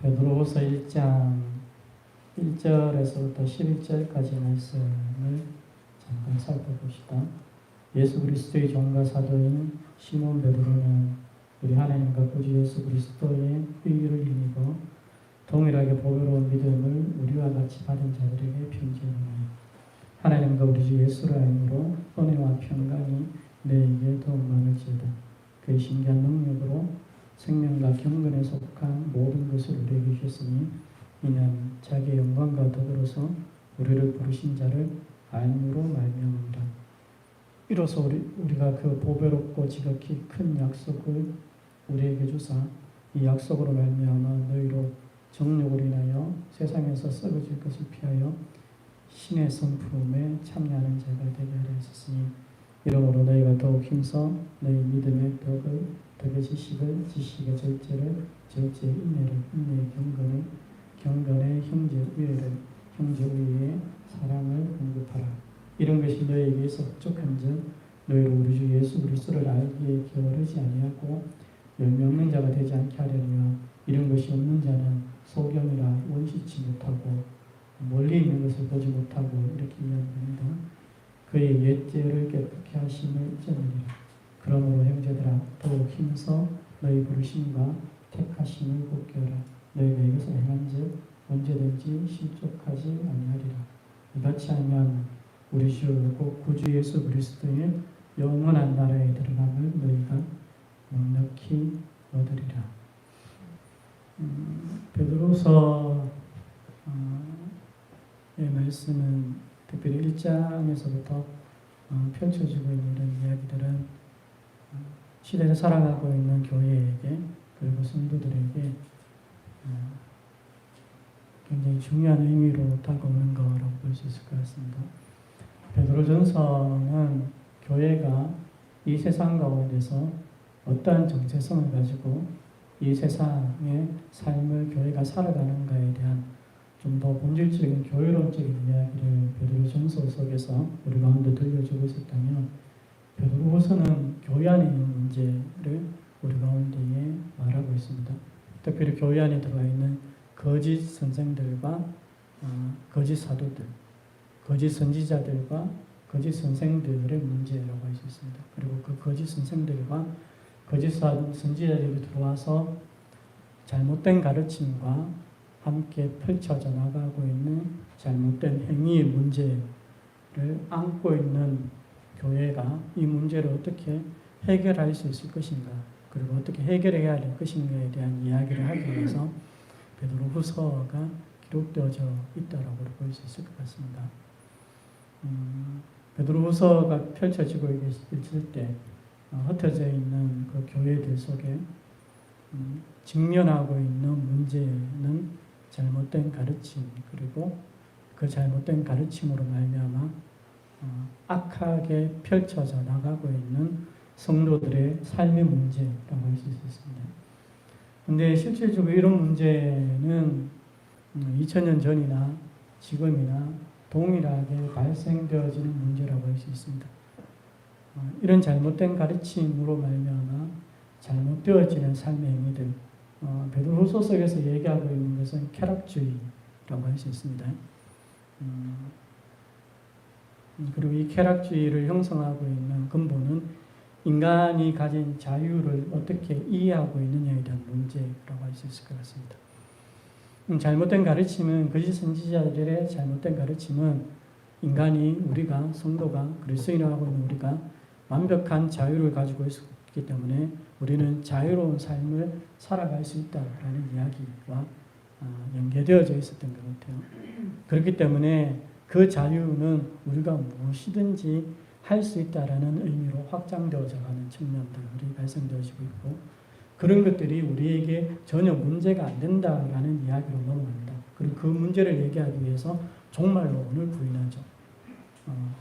베드로후서 1장 1절에서부터 11절까지 말씀을 잠깐 살펴봅시다. 예수 그리스도의 종과 사도인 시몬 베드로는 우리 하나님과 구주 예수 그리스도의 의를 힘입어 동일하게 보배로운 믿음을 우리와 같이 받은 자들에게 편지하노니 하나님과 우리 주 예수를 알므로 은혜와 평강이 내게 더욱 많을지어다. 그의 신기한 능력으로 생명과 경건에 속한 모든 것을 우리에게 주셨으니 이는 자기의 영광과 더불어서 우리를 부르신 자를 알므로 말미암으리라. 이로써 우리가 그 보배롭고 지극히 큰 약속을 우리에게 주사 이 약속으로 말미암아 너희로 정욕을 인하여 세상에서 썩어질 것을 피하여 신의 성품에 참여하는 자가 되게 하려 하셨으니 이러므로 너희가 더욱 힘써 너희 믿음의 덕의 지식을, 지식의 절제를, 절제의 인내를, 인내의 경건의 형제우애를, 형제우애의 사랑을 공급하라. 이런 것이 너희에게 있어 흡족한즉 너희로 우리 주 예수 그리스도를 알기에 게으르지 아니하고 열매 없는 자가 되지 않게 하려니와 이런 것이 없는 자는 소경이라 원시치 못하고 멀리 있는 것을 보지 못하고 이렇게 이야기합니다. 그의 옛죄를 깨끗게 하심을 잊어버리라. 그러므로 형제들아 더욱 힘써 너희 부르심과 택하심을 굳게 하라. 너희가 이것을 행한즉 언제든지 실족하지 아니하리라. 이같이 하면 우리 주 곧 구주 예수 그리스도의 영원한 나라에 들어감을 너희가 넉넉히 얻으리라. 베드로서의 말씀은 특별히 1장에서부터 펼쳐지고 있는 이런 이야기들은 시대를 살아가고 있는 교회에게 그리고 성도들에게 굉장히 중요한 의미로 다가오는 거라고 볼 수 있을 것 같습니다. 베드로전서는 교회가 이 세상 가운데서 어떠한 정체성을 가지고 이 세상의 삶을 교회가 살아가는가에 대한 좀 더 본질적인 교회론적인 이야기를 베드로전서 속에서 우리 가운데 들려주고 있었다면 베드로후서는 교회 안에 있는 문제를 우리 가운데에 말하고 있습니다. 특별히 교회 안에 들어가 있는 거짓 선생들과 거짓 사도들, 거짓 선지자들과 거짓 선생들의 문제라고 할 수 있습니다. 그리고 그 거짓 선생들과 거짓 선지자들이 들어와서 잘못된 가르침과 함께 펼쳐져 나가고 있는 잘못된 행위의 문제를 안고 있는 교회가 이 문제를 어떻게 해결할 수 있을 것인가, 그리고 어떻게 해결해야 할 것인가에 대한 이야기를 하기 위해서 베드로후서가 기록되어져 있다라고 볼 수 있을 것 같습니다. 베드로후서가 펼쳐지고 있을 때 흩어져 있는 그 교회들 속에 직면하고 있는 문제는 잘못된 가르침, 그리고 그 잘못된 가르침으로 말미암아 악하게 펼쳐져 나가고 있는 성도들의 삶의 문제라고 할 수 있습니다. 그런데 실질적으로 이런 문제는 2000년 전이나 지금이나 동일하게 발생되어지는 문제라고 할 수 있습니다. 이런 잘못된 가르침으로 말미암아 잘못되어지는 삶의 행위들, 베드로후서 속에서 얘기하고 있는 것은 쾌락주의라고 할 수 있습니다. 그리고 이 쾌락주의를 형성하고 있는 근본은 인간이 가진 자유를 어떻게 이해하고 있느냐에 대한 문제라고 할 수 있을 것 같습니다. 잘못된 가르침은, 거짓 선지자들의 잘못된 가르침은 인간이, 우리가, 성도가, 그리스도인하고 있는 우리가 완벽한 자유를 가지고 있기 때문에 우리는 자유로운 삶을 살아갈 수 있다라는 이야기와 연계되어져 있었던 것 같아요. 그렇기 때문에 그 자유는 우리가 무엇이든지 할 수 있다라는 의미로 확장되어져 가는 측면들이 발생되어지고 있고, 그런 것들이 우리에게 전혀 문제가 안 된다라는 이야기로 넘어갑니다. 그리고 그 문제를 얘기하기 위해서 종말론을 부인하죠.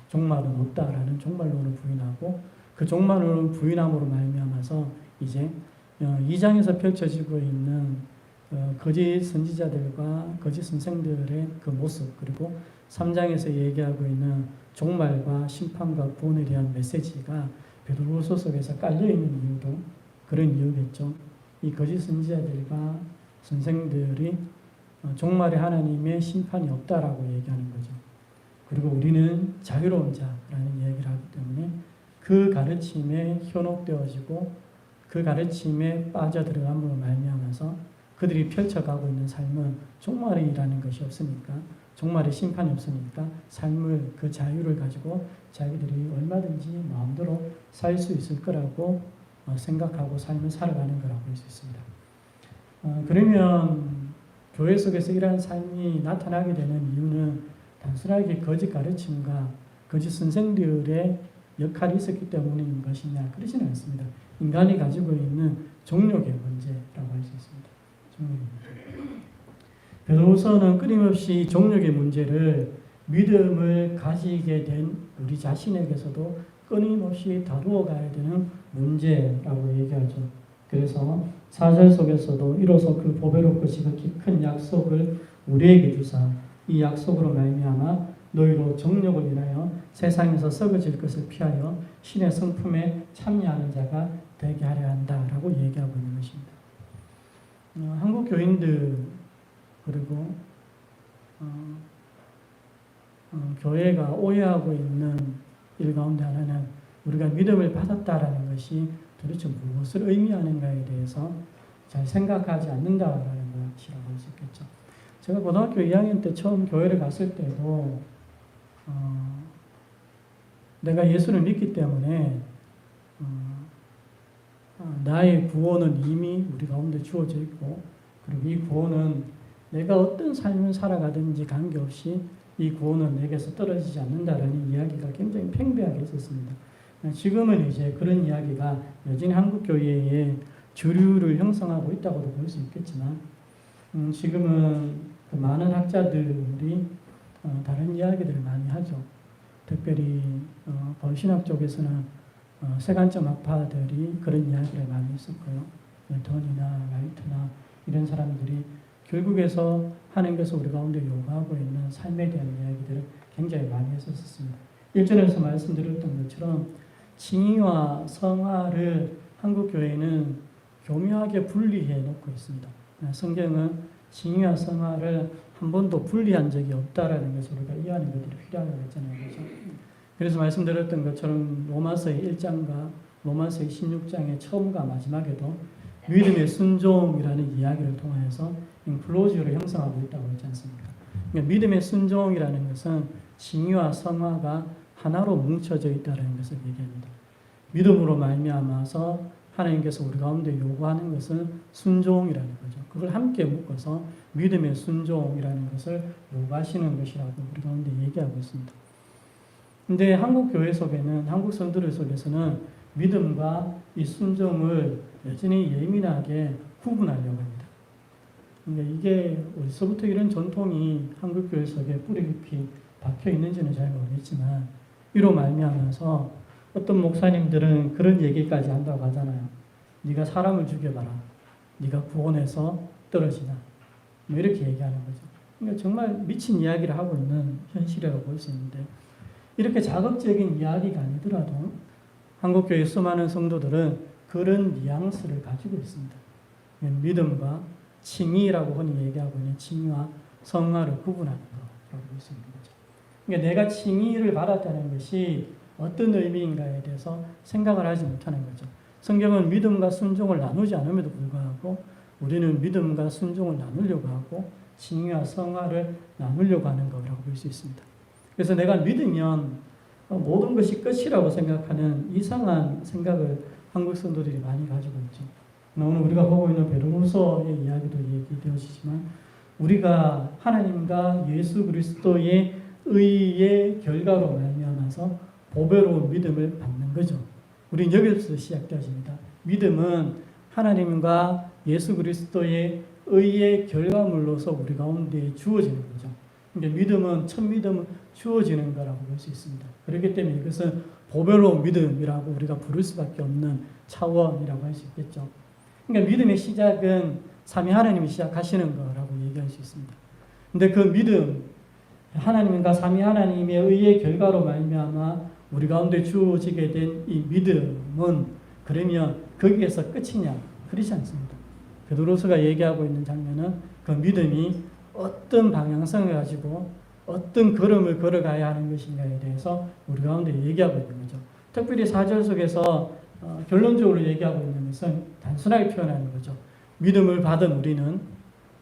종말은 없다라는 종말론을 부인하고, 그 종말론을 부인함으로 말미암아서 이제 2장에서 펼쳐지고 있는 거짓 선지자들과 거짓 선생들의 그 모습, 그리고 3장에서 얘기하고 있는 종말과 심판과 구원에 대한 메시지가 베드로후서 속에서 깔려있는 이유도 그런 이유겠죠. 이 거짓 선지자들과 선생들이 종말에 하나님의 심판이 없다라고 얘기하는 거죠. 그리고 우리는 자유로운 자라는 얘기를 하기 때문에 그 가르침에 현혹되어지고 그 가르침에 빠져들어감으로 말미암아서 그들이 펼쳐가고 있는 삶은 종말이라는 것이 없으니까, 종말의 심판이 없으니까 삶을, 그 자유를 가지고 자기들이 얼마든지 마음대로 살 수 있을 거라고 생각하고 삶을 살아가는 거라고 볼 수 있습니다. 그러면 교회 속에서 이러한 삶이 나타나게 되는 이유는 단순하게 거짓 가르침과 거짓 선생들의 역할이 있었기 때문인 것이냐? 그렇지는 않습니다. 인간이 가지고 있는 종욕의 문제라고 할 수 있습니다. 종욕의 문제. 베드로서는 끊임없이 종욕의 문제를 믿음을 가지게 된 우리 자신에게서도 끊임없이 다루어 가야 되는 문제라고 얘기하죠. 그래서 4절 속에서도 이로써 그 보배롭고 지극히 큰 약속을 우리에게 주사 이 약속으로 말미암아 너희로 정욕을 인하여 세상에서 썩어질 것을 피하여 신의 성품에 참여하는 자가 되게 하려 한다라고 얘기하고 있는 것입니다. 한국 교인들 그리고 교회가 오해하고 있는 일 가운데 하나는 우리가 믿음을 받았다라는 것이 도대체 무엇을 의미하는가에 대해서 잘 생각하지 않는다라는 것이라고 할 수 있겠죠. 제가 고등학교 2학년 때 처음 교회를 갔을 때도 내가 예수를 믿기 때문에 나의 구원은 이미 우리 가운데 주어져 있고, 그리고 이 구원은 내가 어떤 삶을 살아가든지 관계없이 이 구원은 내게서 떨어지지 않는다라는 이야기가 굉장히 팽배하게 있었습니다. 지금은 이제 그런 이야기가 여전히 한국 교회의 주류를 형성하고 있다고도 볼 수 있겠지만, 지금은 그 많은 학자들이 다른 이야기들을 많이 하죠. 특별히 벌신학 쪽에서는 세간점 학파들이 그런 이야기를 많이 했었고요. 던이나 라이트나 이런 사람들이 결국에서 하나님께서 우리 가운데 요구하고 있는 삶에 대한 이야기들을 굉장히 많이 했었습니다. 1절에서 말씀드렸던 것처럼 칭의와 성화를 한국 교회는 교묘하게 분리해 놓고 있습니다. 성경은 칭의와 성화를 한 번도 분리한 적이 없다라는 것을 우리가 이해하는 것들이 필요하다고 했잖아요. 그렇죠? 그래서 말씀드렸던 것처럼 로마서의 1장과 로마서의 16장의 처음과 마지막에도 믿음의 순종이라는 이야기를 통해서 플로지오를 형성하고 있다고 했지 않습니까? 그러니까 믿음의 순종이라는 것은 칭의와 성화가 하나로 뭉쳐져 있다는 것을 얘기합니다. 믿음으로 말미암아서 하나님께서 우리 가운데 요구하는 것은 순종이라는 거죠. 그걸 함께 묶어서 믿음의 순종이라는 것을 요구하시는 것이라고 우리 가운데 얘기하고 있습니다. 근데 한국 교회 속에는, 한국 성도들 속에서는 믿음과 이 순종을 여전히 예민하게 구분하려고 합니다. 그러니까 이게 어디서부터 이런 전통이 한국 교회 속에 뿌리 깊이 박혀 있는지는 잘 모르겠지만, 이로 말미암아서 어떤 목사님들은 그런 얘기까지 한다고 하잖아요. 네가 사람을 죽여봐라. 네가 구원해서 떨어지나. 뭐 이렇게 얘기하는 거죠. 그러니까 정말 미친 이야기를 하고 있는 현실이라고 볼 수 있는데, 이렇게 자극적인 이야기가 아니더라도 한국교회 수많은 성도들은 그런 뉘앙스를 가지고 있습니다. 믿음과 칭의라고 흔히 얘기하고 있는 칭의와 성화를 구분하는 거라고 볼 수 있는 거죠. 그러니까 내가 칭의를 받았다는 것이 어떤 의미인가에 대해서 생각을 하지 못하는 거죠. 성경은 믿음과 순종을 나누지 않음에도 불구하고 우리는 믿음과 순종을 나누려고 하고 칭의와 성화를 나누려고 하는 거라고 볼 수 있습니다. 그래서 내가 믿으면 모든 것이 끝이라고 생각하는 이상한 생각을 한국 성도들이 많이 가지고 있죠. 오늘 우리가 보고 있는 베드로서의 이야기도 얘기되어지지만, 우리가 하나님과 예수 그리스도의 의의 결과로 말미암아서 보배로운 믿음을 받는 거죠. 우리는 여기서 시작되어집니다. 믿음은 하나님과 예수 그리스도의 의의 결과물로서 우리 가운데 주어지는 거죠. 그러니까 믿음은, 첫 믿음은 주어지는 거라고 볼 수 있습니다. 그렇기 때문에 이것은 보배로운 믿음이라고 우리가 부를 수밖에 없는 차원이라고 할 수 있겠죠. 그러니까 믿음의 시작은 삼위 하나님이 시작하시는 거라고 얘기할 수 있습니다. 근데 그 믿음, 하나님과 삼위 하나님의 의의 결과로 말미암아 우리 가운데 주어지게 된 이 믿음은 그러면 거기에서 끝이냐? 그렇지 않습니다. 베드로서가 얘기하고 있는 장면은 그 믿음이 어떤 방향성을 가지고 어떤 걸음을 걸어가야 하는 것인가에 대해서 우리 가운데 얘기하고 있는 거죠. 특별히 4절 속에서 결론적으로 얘기하고 있는 것은 단순하게 표현하는 거죠. 믿음을 받은 우리는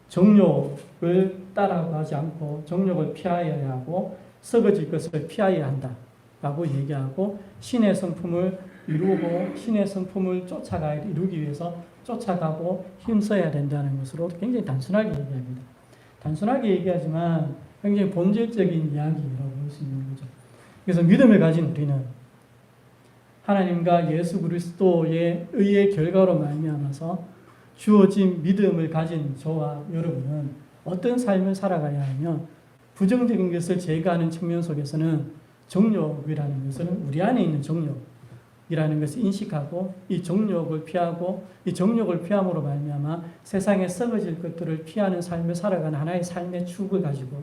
정욕을 따라가지 않고 정욕을 피하여야 하고 썩어질 것을 피하여야 한다라고 얘기하고 신의 성품을 이루고 신의 성품을 이루기 위해서 쫓아가고 힘써야 된다는 것으로 굉장히 단순하게 얘기합니다. 단순하게 얘기하지만 굉장히 본질적인 이야기라고 볼 수 있는 거죠. 그래서 믿음을 가진 우리는 하나님과 예수 그리스도의 의의 결과로 말미암아서 주어진 믿음을 가진 저와 여러분은 어떤 삶을 살아가야 하며 부정적인 것을 제거하는 측면 속에서는 정욕이라는 것은 우리 안에 있는 정욕이라는 것을 인식하고 이 정욕을 피하고 이 정욕을 피함으로 말미암아 세상에 썩어질 것들을 피하는 삶을 살아가는 하나의 삶의 축을 가지고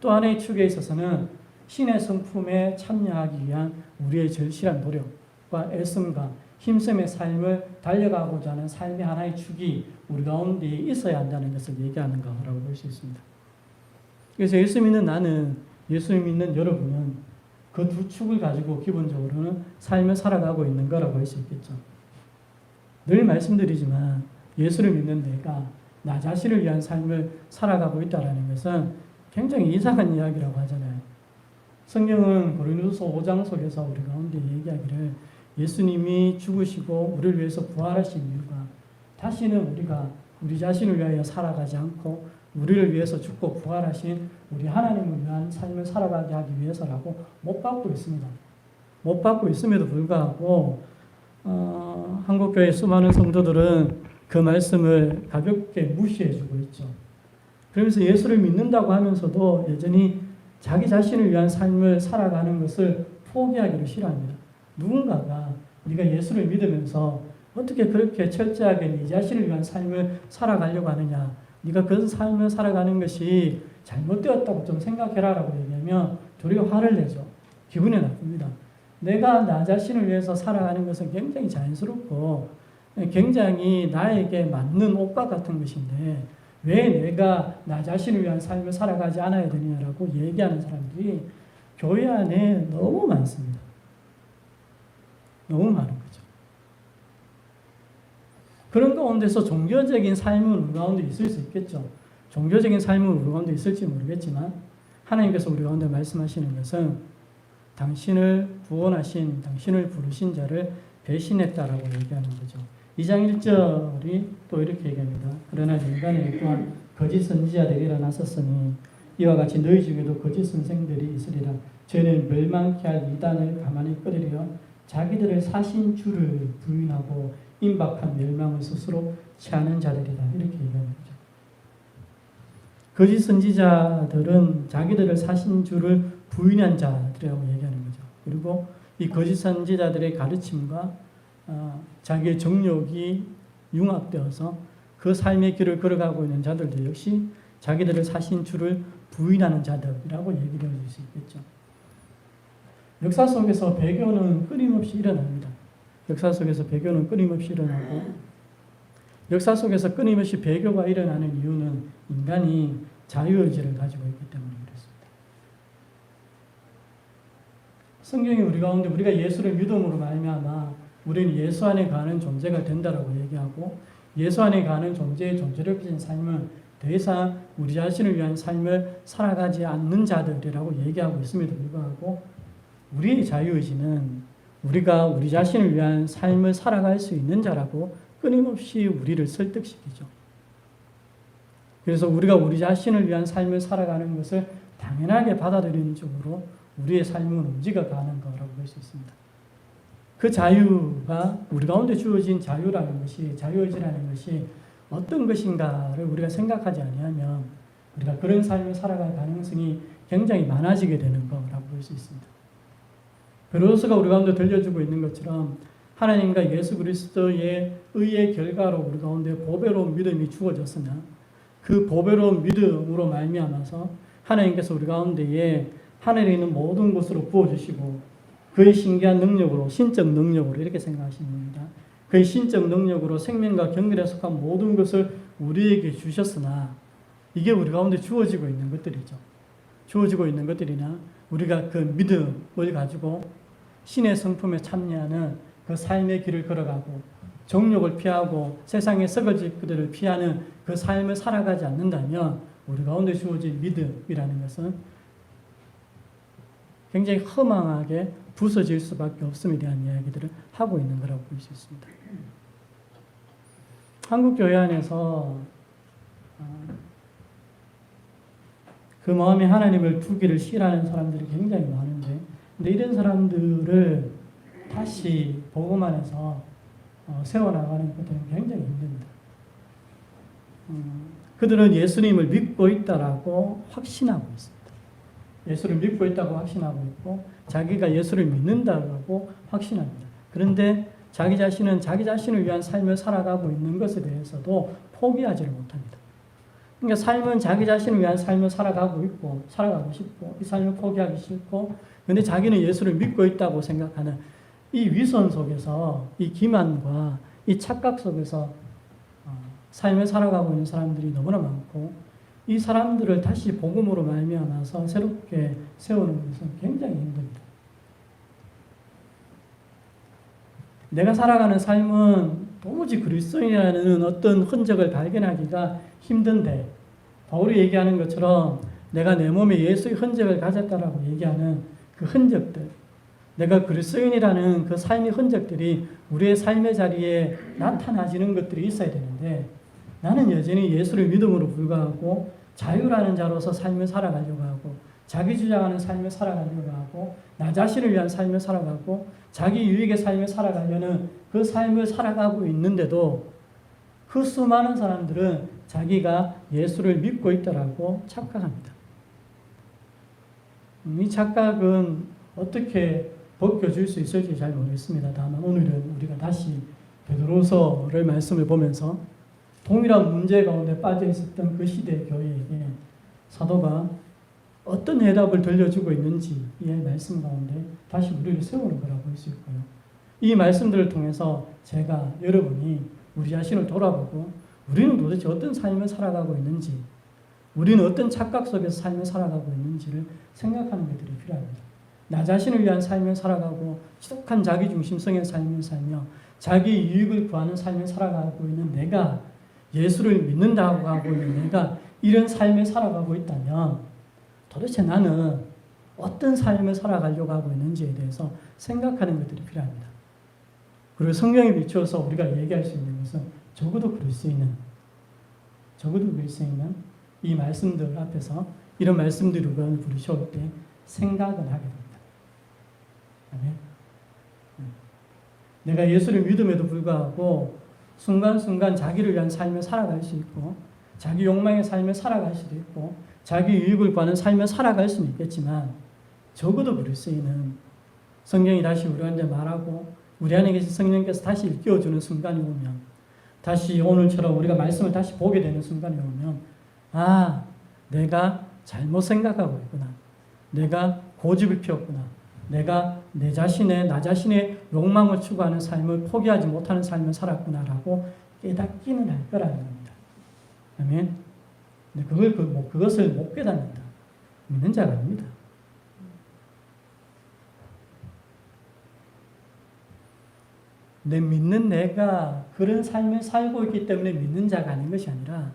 또 하나의 축에 있어서는 신의 성품에 참여하기 위한 우리의 절실한 노력과 애씀과 힘씀의 삶을 달려가고자 하는 삶의 하나의 축이 우리 가운데 있어야 한다는 것을 얘기하는 거라고 볼 수 있습니다. 그래서 예수 믿는 나는, 예수 믿는 여러분은 그 두 축을 가지고 기본적으로는 삶을 살아가고 있는 거라고 할 수 있겠죠. 늘 말씀드리지만 예수를 믿는 내가 나 자신을 위한 삶을 살아가고 있다는 것은 굉장히 이상한 이야기라고 하잖아요. 성경은 고린도서 5장 속에서 우리 가운데 얘기하기를 예수님이 죽으시고 우리를 위해서 부활하신 이유가 다시는 우리가 우리 자신을 위하여 살아가지 않고 우리를 위해서 죽고 부활하신 우리 하나님을 위한 삶을 살아가게 하기 위해서라고 못 받고 있습니다. 못 받고 있음에도 불구하고 한국교회 수많은 성도들은 그 말씀을 가볍게 무시해주고 있죠. 그러면서 예수를 믿는다고 하면서도 여전히 자기 자신을 위한 삶을 살아가는 것을 포기하기를 싫어합니다. 누군가가 네가 예수를 믿으면서 어떻게 그렇게 철저하게 네 자신을 위한 삶을 살아가려고 하느냐, 네가 그 삶을 살아가는 것이 잘못되었다고 좀 생각해라라고 얘기하면 도리어 화를 내죠. 기분이 나쁩니다. 내가 나 자신을 위해서 살아가는 것은 굉장히 자연스럽고 굉장히 나에게 맞는 옷과 같은 것인데 왜 내가 나 자신을 위한 삶을 살아가지 않아야 되느냐라고 얘기하는 사람들이 교회 안에 너무 많습니다. 너무 많은 거죠. 그런 가운데서 종교적인 삶은 우리 가운데 있을 수 있겠죠. 종교적인 삶은 우리 가운데 있을지 모르겠지만 하나님께서 우리 가운데 말씀하시는 것은 당신을 구원하신, 당신을 부르신 자를 배신했다라고 얘기하는 거죠. 2장 1절이 또 이렇게 얘기합니다. 그러나 인간의 또한 거짓 선지자들이 일어났었으니 이와 같이 너희 중에도 거짓 선생들이 있으리라. 저희는 멸망케 할 이단을 가만히 끌으려 자기들을 사신 주를 부인하고 임박한 멸망을 스스로 취하는 자들이다. 이렇게 얘기하는 거죠. 거짓 선지자들은 자기들을 사신 주를 부인한 자들이라고 얘기하는 거죠. 그리고 이 거짓 선지자들의 가르침과 자기의 정욕이 융합되어서 그 삶의 길을 걸어가고 있는 자들도 역시 자기들을 사신 주를 부인하는 자들이라고 얘기를 해줄 수 있겠죠. 역사 속에서 배교는 끊임없이 일어납니다. 역사 속에서 배교는 끊임없이 일어나고 역사 속에서 끊임없이 배교가 일어나는 이유는 인간이 자유의지를 가지고 있기 때문에 그렇습니다. 성경이 우리 가운데 우리가 예수를 믿음으로 말미암아 우리는 예수 안에 가는 존재가 된다라고 얘기하고 예수 안에 가는 존재의 존재력적인 삶은 더 이상 우리 자신을 위한 삶을 살아가지 않는 자들이라고 얘기하고 있음에도 불구하고 우리의 자유의지는 우리가 우리 자신을 위한 삶을 살아갈 수 있는 자라고 끊임없이 우리를 설득시키죠. 그래서 우리가 우리 자신을 위한 삶을 살아가는 것을 당연하게 받아들이는 쪽으로 우리의 삶은 움직여가는 거라고 볼 수 있습니다. 그 자유가 우리 가운데 주어진 자유라는 것이, 자유의지라는 것이 어떤 것인가를 우리가 생각하지 아니하면 우리가 그런 삶을 살아갈 가능성이 굉장히 많아지게 되는 거라고 볼 수 있습니다. 베드로서가 우리 가운데 들려주고 있는 것처럼 하나님과 예수 그리스도의 의의 결과로 우리 가운데 보배로운 믿음이 주어졌으면 그 보배로운 믿음으로 말미암아서 하나님께서 우리 가운데에 하늘에 있는 모든 것으로 부어주시고 그의 신기한 능력으로, 신적 능력으로 이렇게 생각하시는 겁니다. 그의 신적 능력으로 생명과 경건에 속한 모든 것을 우리에게 주셨으나 이게 우리 가운데 주어지고 있는 것들이죠. 주어지고 있는 것들이나 우리가 그 믿음을 가지고 신의 성품에 참여하는 그 삶의 길을 걸어가고 정욕을 피하고 세상의 썩어질 그들을 피하는 그 삶을 살아가지 않는다면 우리 가운데 주어진 믿음이라는 것은 굉장히 허망하게 부서질 수밖에 없음에 대한 이야기들을 하고 있는 거라고 볼 수 있습니다. 한국 교회 안에서 그 마음에 하나님을 두기를 싫어하는 사람들이 굉장히 많은데, 근데 이런 사람들을 다시 복음 안에서 세워나가는 것들은 굉장히 힘듭니다. 그들은 예수님을 믿고 있다라고 확신하고 있습니다. 예수를 믿고 있다고 확신하고 있고 자기가 예수를 믿는다고 확신합니다. 그런데 자기 자신은 자기 자신을 위한 삶을 살아가고 있는 것에 대해서도 포기하지를 못합니다. 그러니까 삶은 자기 자신을 위한 삶을 살아가고 있고 살아가고 싶고 이 삶을 포기하기 싫고, 그런데 자기는 예수를 믿고 있다고 생각하는 이 위선 속에서 이 기만과 이 착각 속에서 삶을 살아가고 있는 사람들이 너무나 많고, 이 사람들을 다시 복음으로 말미암아서 새롭게 세우는 것은 굉장히 힘듭니다. 내가 살아가는 삶은 도무지 그리스도인이라는 어떤 흔적을 발견하기가 힘든데, 바울이 얘기하는 것처럼 내가 내 몸에 예수의 흔적을 가졌다라고 얘기하는 그 흔적들, 내가 그리스도인이라는 그 삶의 흔적들이 우리의 삶의 자리에 나타나지는 것들이 있어야 되는데, 나는 여전히 예수를 믿음으로 불과하고 자유라는 자로서 삶을 살아가려고 하고 자기 주장하는 삶을 살아가려고 하고 나 자신을 위한 삶을 살아가고 자기 유익의 삶을 살아가려는 그 삶을 살아가고 있는데도 그 수많은 사람들은 자기가 예수를 믿고 있다라고 착각합니다. 이 착각은 어떻게 벗겨질 수 있을지 잘 모르겠습니다. 다만 오늘은 우리가 다시 베드로서를 말씀을 보면서 동일한 문제 가운데 빠져 있었던 그 시대의 교회에게 사도가 어떤 해답을 들려주고 있는지 이 말씀 가운데 다시 우리를 세우는 거라고 볼 수 있고요. 이 말씀들을 통해서 제가 여러분이 우리 자신을 돌아보고 우리는 도대체 어떤 삶을 살아가고 있는지, 우리는 어떤 착각 속에서 삶을 살아가고 있는지를 생각하는 것들이 필요합니다. 나 자신을 위한 삶을 살아가고 지독한 자기중심성의 삶을 살며 자기 유익을 구하는 삶을 살아가고 있는 내가, 예수를 믿는다고 하고 있는 내가 이런 삶을 살아가고 있다면 도대체 나는 어떤 삶을 살아가려고 하고 있는지에 대해서 생각하는 것들이 필요합니다. 그리고 성경에 비추어서 우리가 얘기할 수 있는 것은 적어도 그럴 수 있는 이 말씀들 앞에서 이런 말씀들을 부르셔올 때 생각은 하게 됩니다. 아멘. 내가 예수를 믿음에도 불구하고 순간순간 자기를 위한 삶을 살아갈 수 있고 자기 욕망의 삶을 살아갈 수도 있고 자기 유익을 구하는 삶을 살아갈 수는 있겠지만 적어도 그럴 수 있는, 성경이 다시 우리한테 말하고 우리 안에 계신 성령께서 다시 일깨워주는 순간이 오면, 다시 오늘처럼 우리가 말씀을 다시 보게 되는 순간이 오면, 아, 내가 잘못 생각하고 있구나, 내가 고집을 피웠구나, 내가 나 자신의 욕망을 추구하는 삶을 포기하지 못하는 삶을 살았구나라고 깨닫기는 할 거라는 겁니다. 아멘. 근데 그것을 못 깨닫는다. 믿는 자가 아닙니다. 믿는 내가 그런 삶을 살고 있기 때문에 믿는 자가 아닌 것이 아니라,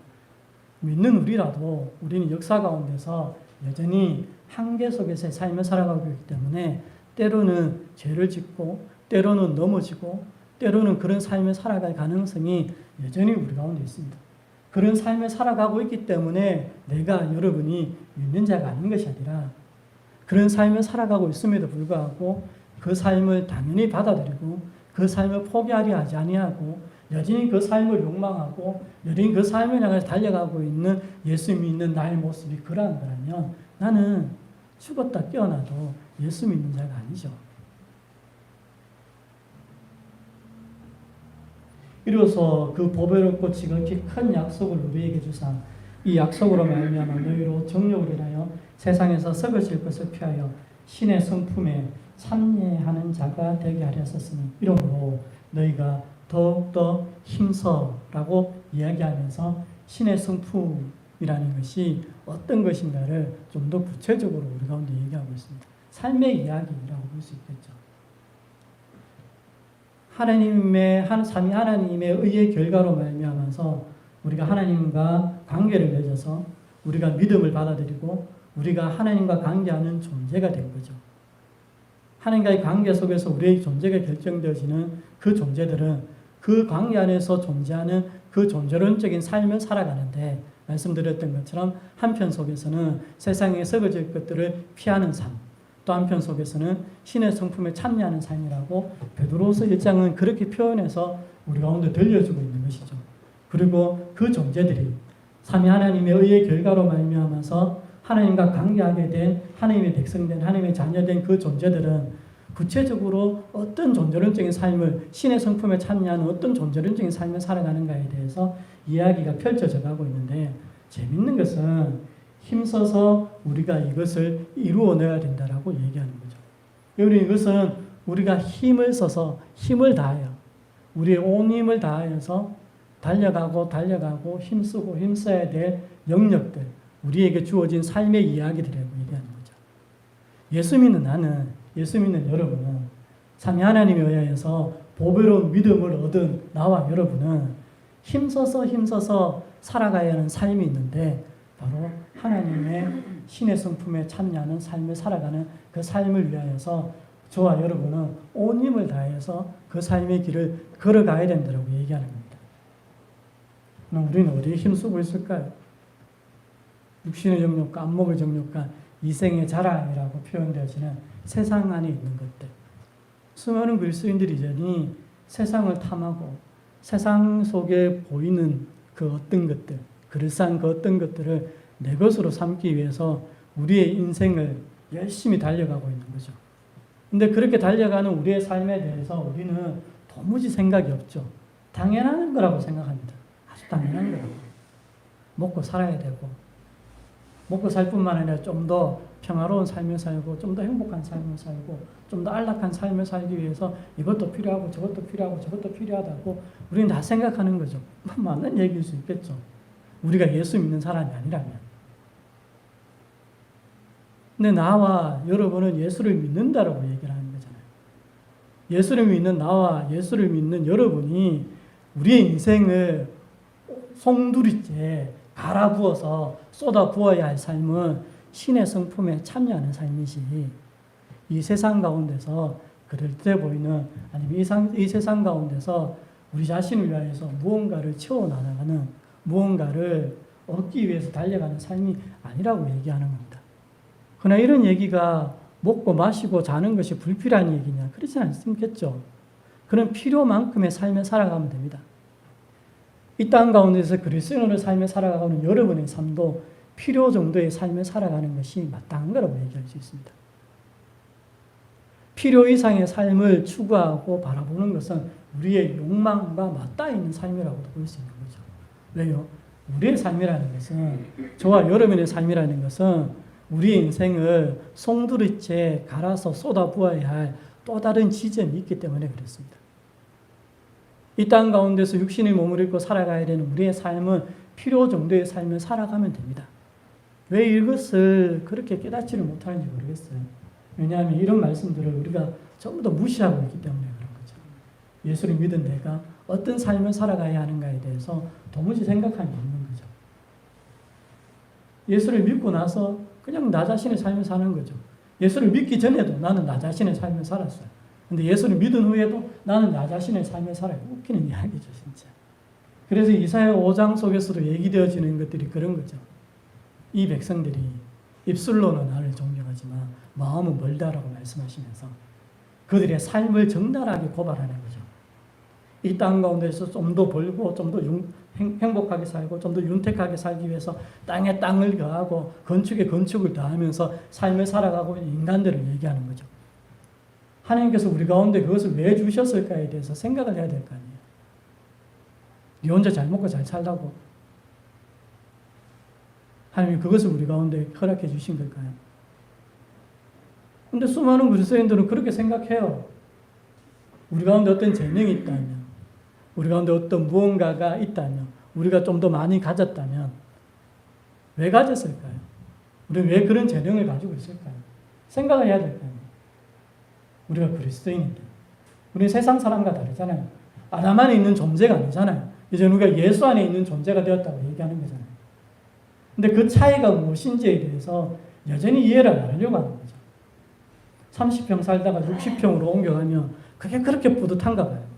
믿는 우리라도 우리는 역사 가운데서 여전히 한계 속에서의 삶을 살아가고 있기 때문에 때로는 죄를 짓고 때로는 넘어지고 때로는 그런 삶을 살아갈 가능성이 여전히 우리 가운데 있습니다. 그런 삶을 살아가고 있기 때문에 내가, 여러분이 믿는 자가 아닌 것이 아니라 그런 삶을 살아가고 있음에도 불구하고 그 삶을 당연히 받아들이고 그 삶을 포기하려 하지 아니하고 여전히 그 삶을 욕망하고 여전히 그 삶을 향해서 달려가고 있는 예수 믿는 나의 모습이 그러한 거라면 나는 죽었다 깨어나도 예수 믿는 자가 아니죠. 이로써 그 보배롭고 지극히 큰 약속을 우리에게 주사 이 약속으로 말미암아 너희로 정욕을 인하여 세상에서 썩어질 것을 피하여 신의 성품에 참여하는 자가 되게 하려 썼으니 이러므로 너희가 더욱더 힘써라고 이야기하면서 신의 성품이라는 것이 어떤 것인가를 좀 더 구체적으로 우리 가운데 얘기하고 있습니다. 삶의 이야기라고 볼 수 있겠죠. 하나님의 의의 결과로 말미암아서 우리가 하나님과 관계를 맺어서 우리가 믿음을 받아들이고 우리가 하나님과 관계하는 존재가 된 거죠. 하나님과의 관계 속에서 우리의 존재가 결정되어지는 그 존재들은 그 관계 안에서 존재하는 그 존재론적인 삶을 살아가는데 말씀드렸던 것처럼 한편 속에서는 세상에 썩어질 것들을 피하는 삶, 또 한편 속에서는 신의 성품에 참여하는 삶이라고 베드로서 1장은 그렇게 표현해서 우리 가운데 들려주고 있는 것이죠. 그리고 그 존재들이 삼위 하나님의 의의 결과로 말미암아서 하나님과 관계하게 된 하나님의 백성된 하나님의 자녀된 그 존재들은 구체적으로 어떤 존재론적인 삶을 신의 성품에 참여하는 어떤 존재론적인 삶을 살아가는가에 대해서 이야기가 펼쳐져 가고 있는데 재밌는 것은 힘써서 우리가 이것을 이루어내야 된다라고 얘기하는 거죠. 여러분 이것은 우리가 힘을 써서 힘을 다하여 우리의 온 힘을 다하여서 달려가고 힘쓰고 힘써야 될 영역들 우리에게 주어진 삶의 이야기들이라고 얘기하는 거죠. 예수 믿는 나는 예수 믿는 여러분은 삼위 하나님에 의하여서 보배로운 믿음을 얻은 나와 여러분은 힘써서 살아가야 하는 삶이 있는데 바로 하나님의 신의 성품에 참여하는 삶을 살아가는 그 삶을 위하여서 저와 여러분은 온 힘을 다해서 그 삶의 길을 걸어가야 된다고 얘기하는 겁니다. 그럼 우리는 어디에 힘쓰고 있을까요? 육신의 정욕과 안목의 정욕과 이생의 자랑이라고 표현되어지는 세상 안에 있는 것들. 수많은 그리스도인들이 이제니 세상을 탐하고 세상 속에 보이는 그 어떤 것들, 그럴싸한 그 어떤 것들을 내 것으로 삼기 위해서 우리의 인생을 열심히 달려가고 있는 거죠. 근데 그렇게 달려가는 우리의 삶에 대해서 우리는 도무지 생각이 없죠. 당연한 거라고 생각합니다. 아주 당연한 거라고. 먹고 살아야 되고 먹고 살 뿐만 아니라 좀 더 평화로운 삶을 살고 좀 더 행복한 삶을 살고 좀 더 안락한 삶을 살기 위해서 이것도 필요하고 저것도 필요하고 저것도 필요하다고 우리는 다 생각하는 거죠. 맞는 얘기일 수 있겠죠. 우리가 예수 믿는 사람이 아니라면. 근데 나와 여러분은 예수를 믿는다라고 얘기를 하는 거잖아요. 예수를 믿는 나와 예수를 믿는 여러분이 우리의 인생을 송두리째 갈아부어서 쏟아부어야 할 삶은 신의 성품에 참여하는 삶이지 이 세상 가운데서 그럴 때 보이는 아니면 이 세상 가운데서 우리 자신을 위하여서 무언가를 채워나가는 무언가를 얻기 위해서 달려가는 삶이 아니라고 얘기하는 겁니다. 그러나 이런 얘기가 먹고 마시고 자는 것이 불필요한 얘기냐? 그렇지 않겠죠. 그런 필요만큼의 삶을 살아가면 됩니다. 이 땅 가운데서 그리스도인의 삶을 살아가는 여러분의 삶도 필요 정도의 삶을 살아가는 것이 마땅한 거라고 얘기할 수 있습니다. 필요 이상의 삶을 추구하고 바라보는 것은 우리의 욕망과 맞닿아 있는 삶이라고도 볼 수 있는 거죠. 왜요? 우리의 삶이라는 것은 저와 여러분의 삶이라는 것은 우리의 인생을 송두리째 갈아서 쏟아부어야 할 또 다른 지점이 있기 때문에 그렇습니다. 이 땅 가운데서 육신의 몸을 입고 살아가야 되는 우리의 삶은 필요 정도의 삶을 살아가면 됩니다. 왜 이것을 그렇게 깨닫지를 못하는지 모르겠어요. 왜냐하면 이런 말씀들을 우리가 전부 다 무시하고 있기 때문에 그런 거죠. 예수를 믿은 내가 어떤 삶을 살아가야 하는가에 대해서 도무지 생각함이 없는 거죠. 예수를 믿고 나서 그냥 나 자신의 삶을 사는 거죠. 예수를 믿기 전에도 나는 나 자신의 삶을 살았어요. 근데 예수를 믿은 후에도 나는 나 자신의 삶을 살아요. 웃기는 이야기죠, 진짜. 그래서 이사야 5장 속에서도 얘기되어지는 것들이 그런 거죠. 이 백성들이 입술로는 나를 존경하지만 마음은 멀다라고 말씀하시면서 그들의 삶을 적나라하게 고발하는 거죠. 이 땅 가운데서 좀 더 벌고 좀 더 행복하게 살고 좀 더 윤택하게 살기 위해서 땅에 땅을 더하고 건축에 건축을 더하면서 삶을 살아가고 있는 인간들을 얘기하는 거죠. 하나님께서 우리 가운데 그것을 왜 주셨을까에 대해서 생각을 해야 될 거 아니에요. 네 혼자 잘 먹고 잘 살라고 하나님이 그것을 우리 가운데 허락해 주신 걸까요? 근데 수많은 그리스도인들은 그렇게 생각해요. 우리 가운데 어떤 재능이 있다면, 우리 가운데 어떤 무언가가 있다면, 우리가 좀 더 많이 가졌다면 왜 가졌을까요? 우리는 왜 그런 재능을 가지고 있을까요? 생각을 해야 될 거 아니에요. 우리가 그리스도인인데 우리는 세상 사람과 다르잖아요. 아담 안에 있는 존재가 아니잖아요. 이제 우리가 예수 안에 있는 존재가 되었다고 얘기하는 거잖아요. 근데 그 차이가 무엇인지에 대해서 여전히 이해를 안 하려고 하는 거죠. 30평 살다가 60평으로 옮겨가면 그게 그렇게 뿌듯한가 봐요.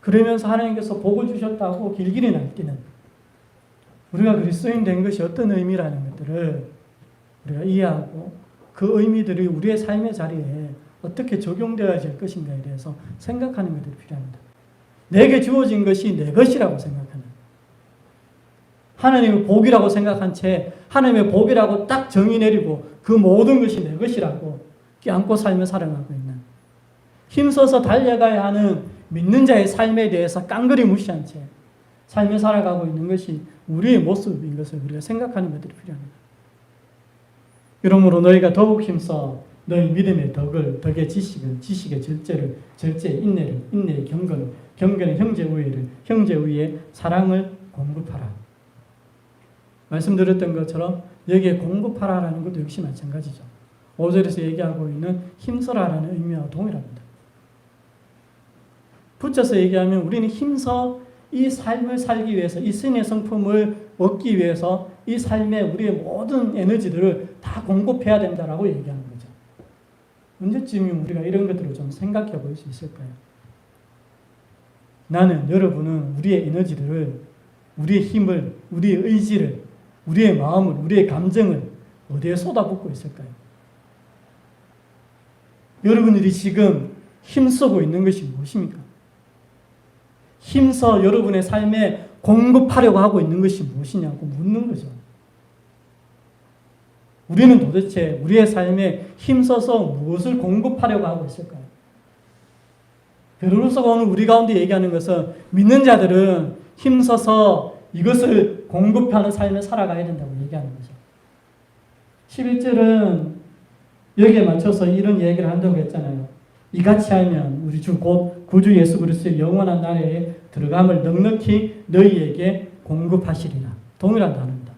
그러면서 하나님께서 복을 주셨다고 길길이 날뛰는 우리가 그리스도인 된 것이 어떤 의미라는 것들을 우리가 이해하고 그 의미들이 우리의 삶의 자리에 어떻게 적용되어질 것인가에 대해서 생각하는 것들이 필요합니다. 내게 주어진 것이 내 것이라고 생각하는, 하나님의 복이라고 생각한 채 하나님의 복이라고 딱 정의 내리고 그 모든 것이 내 것이라고 껴안고 살며 살아가고 있는, 힘써서 달려가야 하는 믿는 자의 삶에 대해서 깡그리 무시한 채 삶에 살아가고 있는 것이 우리의 모습인 것을 우리가 생각하는 것들이 필요합니다. 그러므로 너희가 더욱 힘써 너희 믿음의 덕의 지식을, 지식의 절제의 인내를, 인내의 경건을, 경건의 형제우애를, 형제우애의 사랑을 공급하라. 말씀드렸던 것처럼 여기에 공급하라라는 것도 역시 마찬가지죠. 5절에서 얘기하고 있는 힘써라라는 의미와 동일합니다. 붙여서 얘기하면 우리는 힘써 이 삶을 살기 위해서, 이 신의 성품을 얻기 위해서 이 삶에 우리의 모든 에너지들을 다 공급해야 된다라고 얘기하는 거죠. 언제쯤이면 우리가 이런 것들을 좀 생각해 볼 수 있을까요? 나는, 여러분은 우리의 에너지들을, 우리의 힘을, 우리의 의지를, 우리의 마음을, 우리의 감정을 어디에 쏟아붓고 있을까요? 여러분들이 지금 힘쓰고 있는 것이 무엇입니까? 힘써 여러분의 삶에 공급하려고 하고 있는 것이 무엇이냐고 묻는 거죠. 우리는 도대체 우리의 삶에 힘써서 무엇을 공급하려고 하고 있을까요? 베드로서가 오늘 우리 가운데 얘기하는 것은 믿는 자들은 힘써서 이것을 공급하는 삶을 살아가야 된다고 얘기하는 거죠. 11절은 여기에 맞춰서 이런 얘기를 한다고 했잖아요. 이같이 하면 우리 주 곧 구주 예수 그리스도의 영원한 나라에 들어감을 넉넉히 너희에게 공급하시리라. 동일한 단어입니다.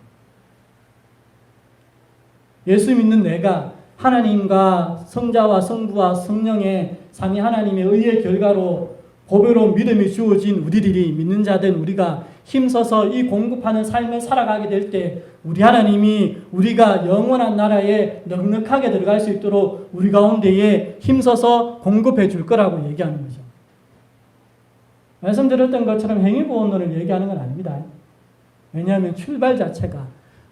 예수 믿는 내가 하나님과 성자와 성부와 성령의 삼위 하나님의 의의 결과로 보배로운 믿음이 주어진 우리들이, 믿는 자된 우리가 힘써서 이 공급하는 삶을 살아가게 될 때 우리 하나님이 우리가 영원한 나라에 넉넉하게 들어갈 수 있도록 우리 가운데에 힘써서 공급해 줄 거라고 얘기하는 거죠. 말씀드렸던 것처럼 행위보험론을 얘기하는 건 아닙니다. 왜냐하면 출발 자체가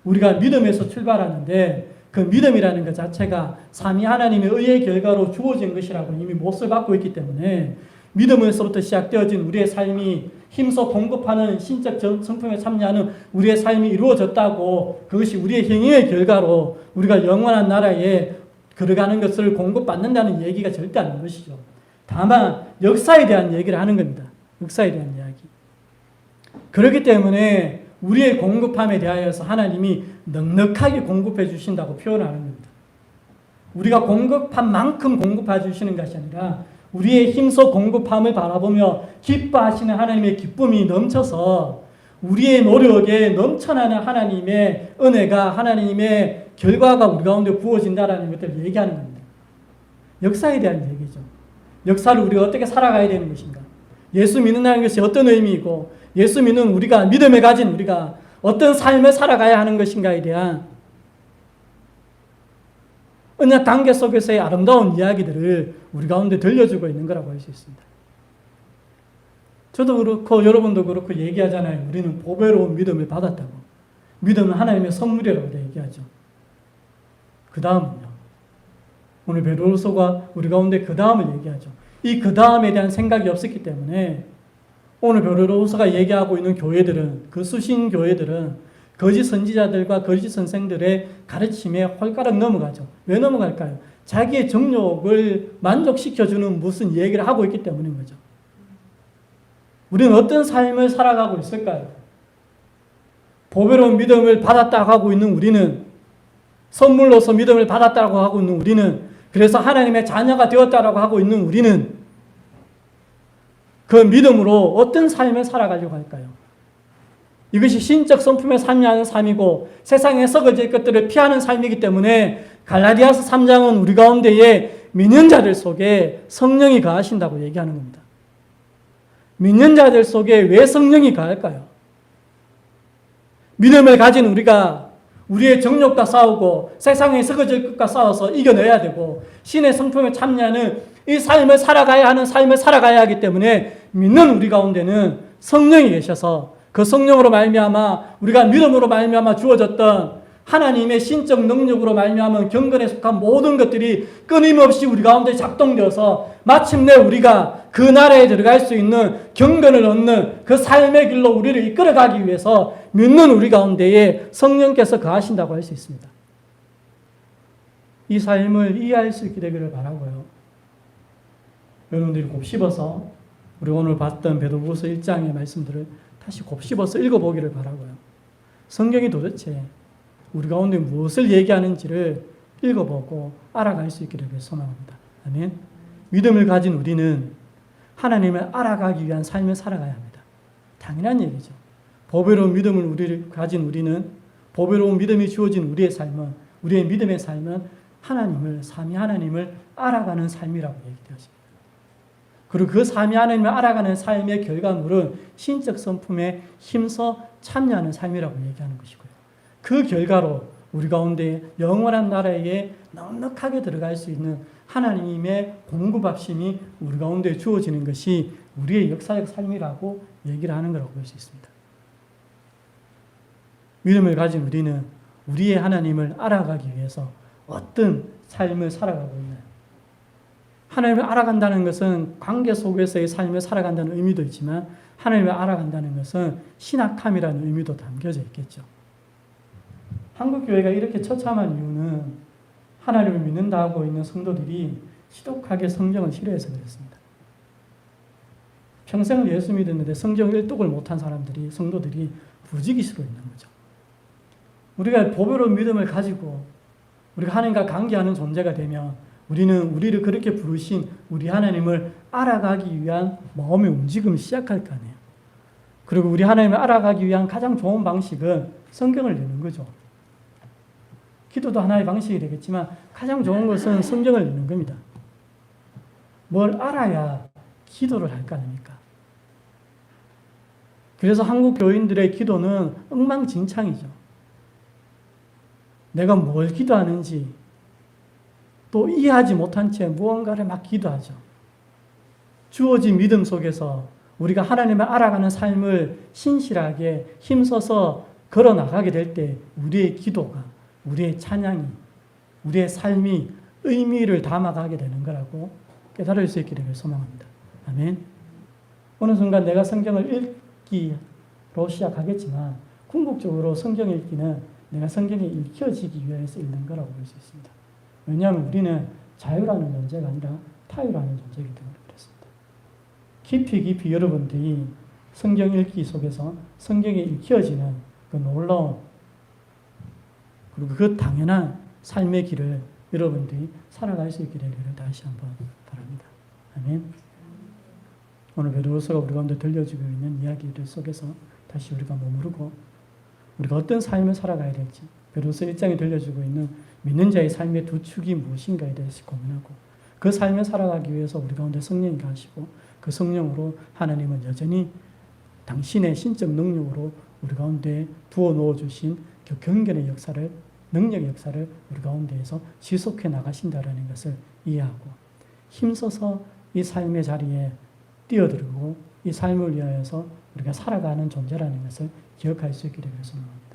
우리가 믿음에서 출발하는데 그 믿음이라는 것 자체가 삼위 하나님의 의의 결과로 주어진 것이라고 이미 몫을 받고 있기 때문에 믿음에서부터 시작되어진 우리의 삶이 힘써 공급하는 신적 성품에 참여하는 우리의 삶이 이루어졌다고, 그것이 우리의 행위의 결과로 우리가 영원한 나라에 걸어가는 것을 공급받는다는 얘기가 절대 아닌 것이죠. 다만 역사에 대한 얘기를 하는 겁니다. 역사에 대한 이야기. 그렇기 때문에 우리의 공급함에 대하여서 하나님이 넉넉하게 공급해 주신다고 표현하는 겁니다. 우리가 공급한 만큼 공급해 주시는 것이 아니라 우리의 힘써 공급함을 바라보며 기뻐하시는 하나님의 기쁨이 넘쳐서 우리의 노력에 넘쳐나는 하나님의 은혜가, 하나님의 결과가 우리 가운데 부어진다라는 것들을 얘기하는 겁니다. 역사에 대한 얘기죠. 역사를 우리가 어떻게 살아가야 되는 것인가? 예수 믿는다는 것이 어떤 의미이고, 예수 믿는 우리가, 믿음에 가진 우리가 어떤 삶을 살아가야 하는 것인가에 대한 언약 관계 속에서의 아름다운 이야기들을 우리 가운데 들려주고 있는 거라고 할 수 있습니다. 저도 그렇고 여러분도 그렇고 얘기하잖아요. 우리는 보배로운 믿음을 받았다고. 믿음은 하나님의 선물이라고 얘기하죠. 그 다음은요. 오늘 베드로서가 우리 가운데 그 다음을 얘기하죠. 이 그 다음에 대한 생각이 없었기 때문에 오늘 베드로서가 얘기하고 있는 교회들은, 그 수신 교회들은 거짓 선지자들과 거짓 선생들의 가르침에 홀가락 넘어가죠. 왜 넘어갈까요? 자기의 정욕을 만족시켜주는 무슨 얘기를 하고 있기 때문인 거죠. 우리는 어떤 삶을 살아가고 있을까요? 보배로운 믿음을 받았다고 하고 있는 우리는, 선물로서 믿음을 받았다고 하고 있는 우리는 그래서 하나님의 자녀가 되었다라고 하고 있는 우리는 그 믿음으로 어떤 삶을 살아가려고 할까요? 이것이 신적 성품에 참여하는 삶이고 세상에 썩어질 것들을 피하는 삶이기 때문에 갈라디아서 3장은 우리 가운데에 믿는 자들 속에 성령이 거하신다고 얘기하는 겁니다. 믿는 자들 속에 왜 성령이 거할까요? 믿음을 가진 우리가 우리의 정욕과 싸우고 세상에 썩어질 것과 싸워서 이겨내야 되고 신의 성품에 참여하는 이 삶을 살아가야 하는 삶을 살아가야 하기 때문에 믿는 우리 가운데는 성령이 계셔서 그 성령으로 말미암아 우리가 믿음으로 말미암아 주어졌던 하나님의 신적 능력으로 말미암은 경건에 속한 모든 것들이 끊임없이 우리 가운데 작동되어서 마침내 우리가 그 나라에 들어갈 수 있는 경건을 얻는 그 삶의 길로 우리를 이끌어가기 위해서 믿는 우리 가운데에 성령께서 거하신다고 할 수 있습니다. 이 삶을 이해할 수 있게 되기를 바라고요. 여러분들이 곱씹어서 우리 오늘 봤던 베드로후서 1장의 말씀들을 다시 곱씹어서 읽어보기를 바라고요. 성경이 도대체 우리 가운데 무엇을 얘기하는지를 읽어보고 알아갈 수 있기를 소망합니다. 아멘. 믿음을 가진 우리는 하나님을 알아가기 위한 삶을 살아가야 합니다. 당연한 얘기죠. 보배로운 믿음을 가진 우리는 보배로운 믿음이 주어진 우리의 삶은 우리의 믿음의 삶은 하나님을 삼위 하나님을 알아가는 삶이라고 얘기되었습니다. 그리고 그 삼위 하나님을 알아가는 삶의 결과물은 신적 성품에 힘써 참여하는 삶이라고 얘기하는 것이고요. 그 결과로 우리 가운데 영원한 나라에 넉넉하게 들어갈 수 있는 하나님의 공급합심이 우리 가운데 주어지는 것이 우리의 역사적 삶이라고 얘기를 하는 거라고 볼 수 있습니다. 믿음을 가진 우리는 우리의 하나님을 알아가기 위해서 어떤 삶을 살아가고 있나요? 하나님을 알아간다는 것은 관계 속에서의 삶을 살아간다는 의미도 있지만 하나님을 알아간다는 것은 신학함이라는 의미도 담겨져 있겠죠. 한국교회가 이렇게 처참한 이유는 하나님을 믿는다 하고 있는 성도들이 지독하게 성경을 싫어해서 그렇습니다. 평생을 예수 믿었는데 성경 일독을 못한 사람들이 성도들이 부지기수로 있는 거죠. 우리가 보배로운 믿음을 가지고 우리가 하나님과 관계하는 존재가 되면 우리는 우리를 그렇게 부르신 우리 하나님을 알아가기 위한 마음의 움직임을 시작할 거 아니에요. 그리고 우리 하나님을 알아가기 위한 가장 좋은 방식은 성경을 읽는 거죠. 기도도 하나의 방식이 되겠지만 가장 좋은 것은 성경을 읽는 겁니다. 뭘 알아야 기도를 할 거 아닙니까? 그래서 한국 교인들의 기도는 엉망진창이죠. 내가 뭘 기도하는지 또 이해하지 못한 채 무언가를 막 기도하죠. 주어진 믿음 속에서 우리가 하나님을 알아가는 삶을 신실하게 힘써서 걸어나가게 될 때 우리의 기도가, 우리의 찬양이, 우리의 삶이 의미를 담아가게 되는 거라고 깨달을 수 있기를 소망합니다. 아멘. 어느 순간 내가 성경을 읽기로 시작하겠지만 궁극적으로 성경 읽기는 내가 성경에 읽혀지기 위해서 읽는 거라고 볼 수 있습니다. 왜냐하면 우리는 자유라는 존재가 아니라 타유라는 존재이기 때문에 그렇습니다. 깊이 여러분들이 성경 읽기 속에서 성경에 읽혀지는 그 놀라운 그리고 그 당연한 삶의 길을 여러분들이 살아갈 수 있게 되기를 다시 한번 바랍니다. 아멘. 오늘 베드로서가 우리 가운데 들려주고 있는 이야기들 속에서 다시 우리가 머무르고 우리가 어떤 삶을 살아가야 될지 베드로서 1장에 들려주고 있는 믿는 자의 삶의 두 축이 무엇인가에 대해서 고민하고 그 삶을 살아가기 위해서 우리 가운데 성령이 가시고 그 성령으로 하나님은 여전히 당신의 신적 능력으로 우리 가운데 부어 넣어주신 그 경건의 역사를 능력의 역사를 우리 가운데에서 지속해 나가신다라는 것을 이해하고 힘써서 이 삶의 자리에 뛰어들고 이 삶을 위하여서 우리가 살아가는 존재라는 것을 기억할 수 있기를 소망합니다.